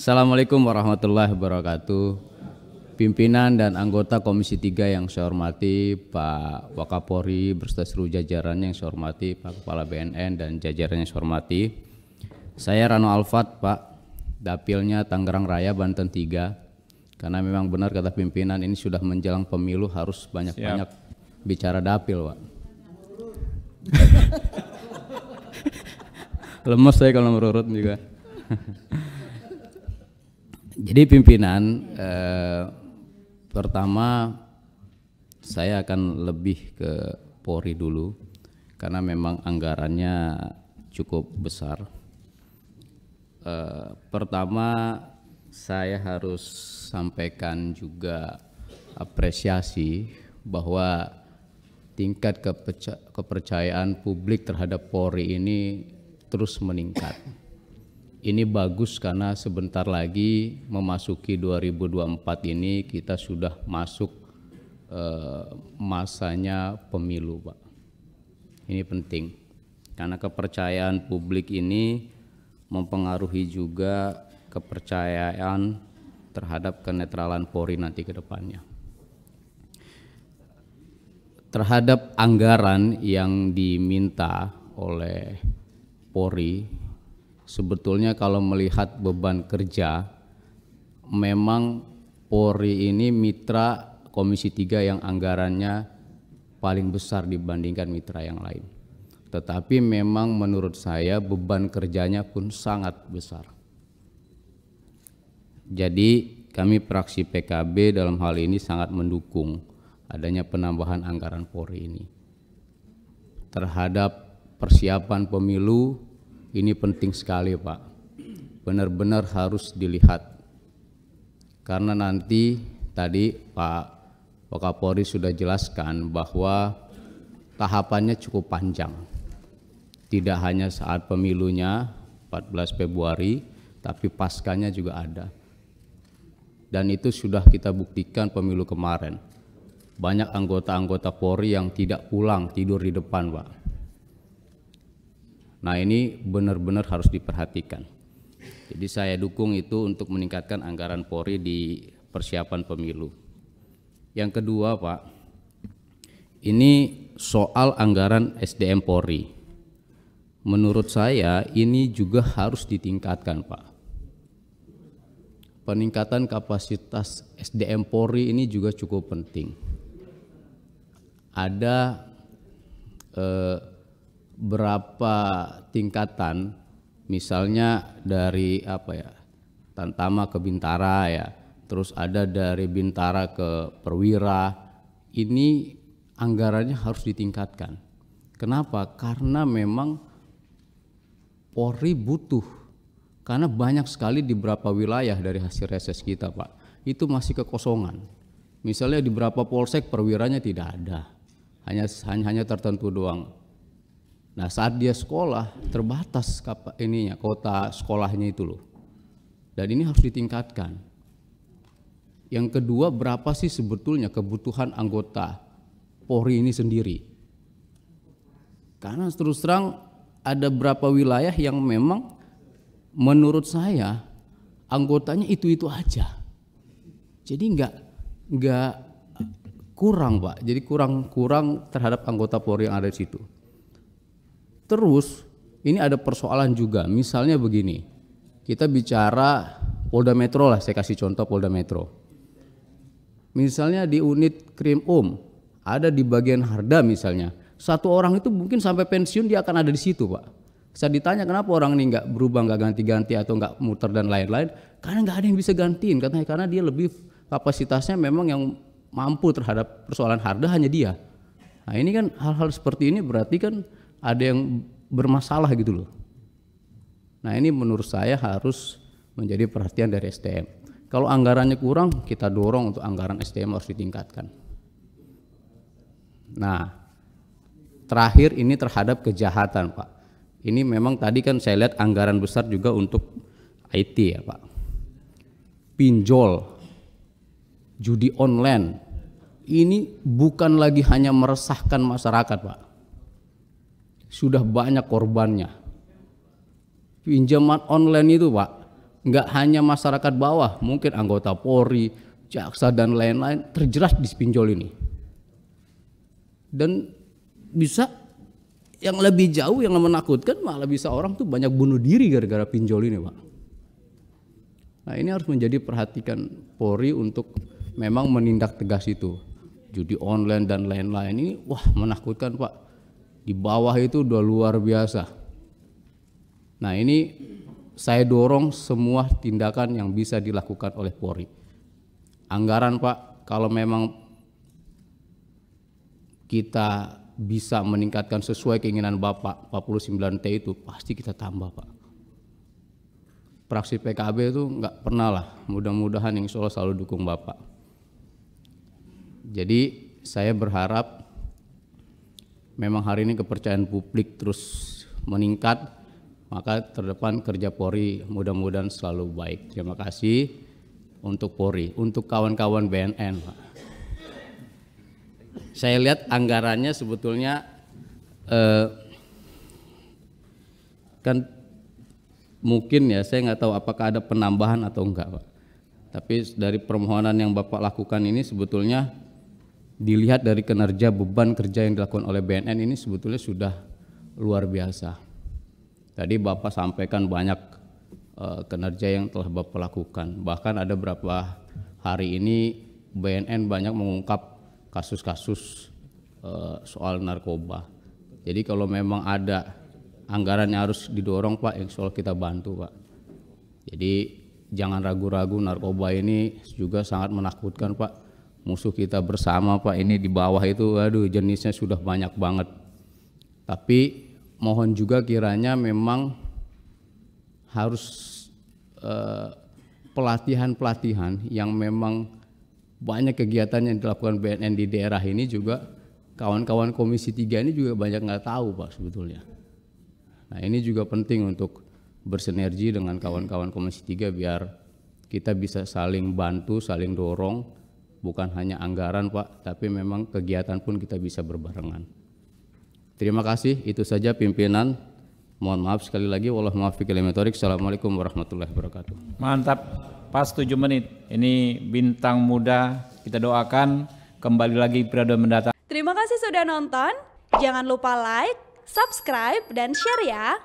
Assalamualaikum warahmatullahi wabarakatuh. Pimpinan dan anggota Komisi 3 yang saya hormati, Pak Wakapolri beserta seluruh jajarannya yang saya hormati, Pak Kepala BNN dan jajarannya yang saya hormati. Saya Rano Alfat, Pak, Dapilnya Tangerang Raya, Banten 3. Karena memang benar kata pimpinan, ini sudah menjelang pemilu harus banyak-banyak bicara dapil, Pak. Lemes saya kalau merurut juga. Jadi pimpinan, pertama saya akan lebih ke Polri dulu karena memang anggarannya cukup besar. Pertama saya harus sampaikan juga apresiasi bahwa tingkat kepercayaan publik terhadap Polri ini terus meningkat. Ini bagus karena sebentar lagi memasuki 2024 ini kita sudah masuk masanya pemilu, Pak. Ini penting karena kepercayaan publik ini mempengaruhi juga kepercayaan terhadap kenetralan Polri nanti ke depannya. Terhadap anggaran yang diminta oleh Polri, sebetulnya kalau melihat beban kerja, memang Polri ini mitra Komisi 3 yang anggarannya paling besar dibandingkan mitra yang lain. Tetapi memang menurut saya beban kerjanya pun sangat besar. Jadi kami fraksi PKB dalam hal ini sangat mendukung adanya penambahan anggaran Polri ini. Terhadap persiapan pemilu ini penting sekali, Pak. Benar-benar harus dilihat. Karena nanti tadi Pak Wakapolri sudah jelaskan bahwa tahapannya cukup panjang. Tidak hanya saat pemilunya 14 Februari, tapi paskanya juga ada. Dan itu sudah kita buktikan pemilu kemarin. Banyak anggota-anggota Polri yang tidak pulang, tidur di depan, Pak. Nah, ini benar-benar harus diperhatikan. Jadi saya dukung itu untuk meningkatkan anggaran Polri di persiapan pemilu. Yang kedua, Pak, ini soal anggaran SDM Polri. Menurut saya ini juga harus ditingkatkan, Pak. Peningkatan kapasitas SDM Polri ini juga cukup penting. Ada berapa tingkatan, misalnya dari Tantama ke Bintara ya, terus ada dari Bintara ke Perwira. Ini anggarannya harus ditingkatkan. Kenapa? Karena memang Polri butuh, karena banyak sekali di beberapa wilayah dari hasil reses kita, Pak, itu masih kekosongan. Misalnya di beberapa polsek perwiranya tidak ada, hanya tertentu doang. Nah, saat dia sekolah terbatas kota sekolahnya itu loh. Dan ini harus ditingkatkan. Yang kedua, berapa sih sebetulnya kebutuhan anggota Polri ini sendiri? Karena terus terang ada beberapa wilayah yang memang menurut saya anggotanya itu aja. Jadi nggak kurang, Pak. Jadi kurang terhadap anggota Polri yang ada di situ. Terus ini ada persoalan juga, misalnya begini, kita bicara Polda Metro lah, saya kasih contoh Polda Metro. Misalnya di unit Krim ada di bagian Harda misalnya, satu orang itu mungkin sampai pensiun dia akan ada di situ, Pak. Saya ditanya kenapa orang ini nggak berubah, nggak ganti-ganti atau nggak muter dan lain-lain, karena nggak ada yang bisa gantiin, katanya karena dia lebih kapasitasnya memang yang mampu terhadap persoalan Harda hanya dia. Nah, ini kan hal-hal seperti ini berarti kan ada yang bermasalah gitu loh. Nah, ini menurut saya harus menjadi perhatian dari SDM. Kalau anggarannya kurang, kita dorong untuk anggaran SDM harus ditingkatkan. Nah, terakhir ini terhadap kejahatan, Pak. Ini memang tadi kan saya lihat anggaran besar juga untuk IT ya, Pak. Pinjol, judi online, ini bukan lagi hanya meresahkan masyarakat, Pak. Sudah banyak korbannya. Pinjaman online itu, Pak, nggak hanya masyarakat bawah, mungkin anggota Polri, jaksa dan lain-lain terjerat di pinjol ini. Dan bisa yang lebih jauh, yang menakutkan malah bisa orang tuh banyak bunuh diri gara-gara pinjol ini, Pak. Nah, ini harus menjadi perhatikan Polri untuk memang menindak tegas itu. Judi online dan lain-lain ini wah menakutkan, Pak. Di bawah itu udah luar biasa. Nah, ini saya dorong semua tindakan yang bisa dilakukan oleh Polri. Anggaran, Pak, kalau memang kita bisa meningkatkan sesuai keinginan Bapak 49T itu pasti kita tambah, Pak. Fraksi PKB itu nggak pernah lah, mudah-mudahan insya Allah selalu dukung Bapak. Jadi saya berharap memang hari ini kepercayaan publik terus meningkat, maka terdepan kerja Polri mudah-mudahan selalu baik. Terima kasih untuk Polri, untuk kawan-kawan BNN, Pak. Saya lihat anggarannya sebetulnya kan mungkin ya, saya nggak tahu apakah ada penambahan atau enggak, Pak. Tapi dari permohonan yang Bapak lakukan ini sebetulnya dilihat dari kinerja beban kerja yang dilakukan oleh BNN ini sebetulnya sudah luar biasa. Tadi Bapak sampaikan banyak kinerja yang telah Bapak lakukan. Bahkan ada beberapa hari ini BNN banyak mengungkap kasus-kasus soal narkoba. Jadi kalau memang ada anggaran yang harus didorong, Pak, insya Allah kita bantu, Pak. Jadi jangan ragu-ragu, narkoba ini juga sangat menakutkan, Pak. Musuh kita bersama, Pak. Ini di bawah itu, aduh, jenisnya sudah banyak banget. Tapi mohon juga kiranya memang harus pelatihan-pelatihan yang memang banyak kegiatan yang dilakukan BNN di daerah ini juga kawan-kawan Komisi 3 ini juga banyak nggak tahu, Pak, sebetulnya. Nah, ini juga penting untuk bersinergi dengan kawan-kawan Komisi 3 biar kita bisa saling bantu, saling dorong, bukan hanya anggaran, Pak, tapi memang kegiatan pun kita bisa berbarengan. Terima kasih, itu saja pimpinan. Mohon maaf sekali lagi, wallahu muwaffiq ila aqwamit. Assalamualaikum warahmatullahi wabarakatuh. Mantap, pas 7 menit. Ini bintang muda, kita doakan kembali lagi periode mendatang. Terima kasih sudah nonton. Jangan lupa like, subscribe, dan share ya.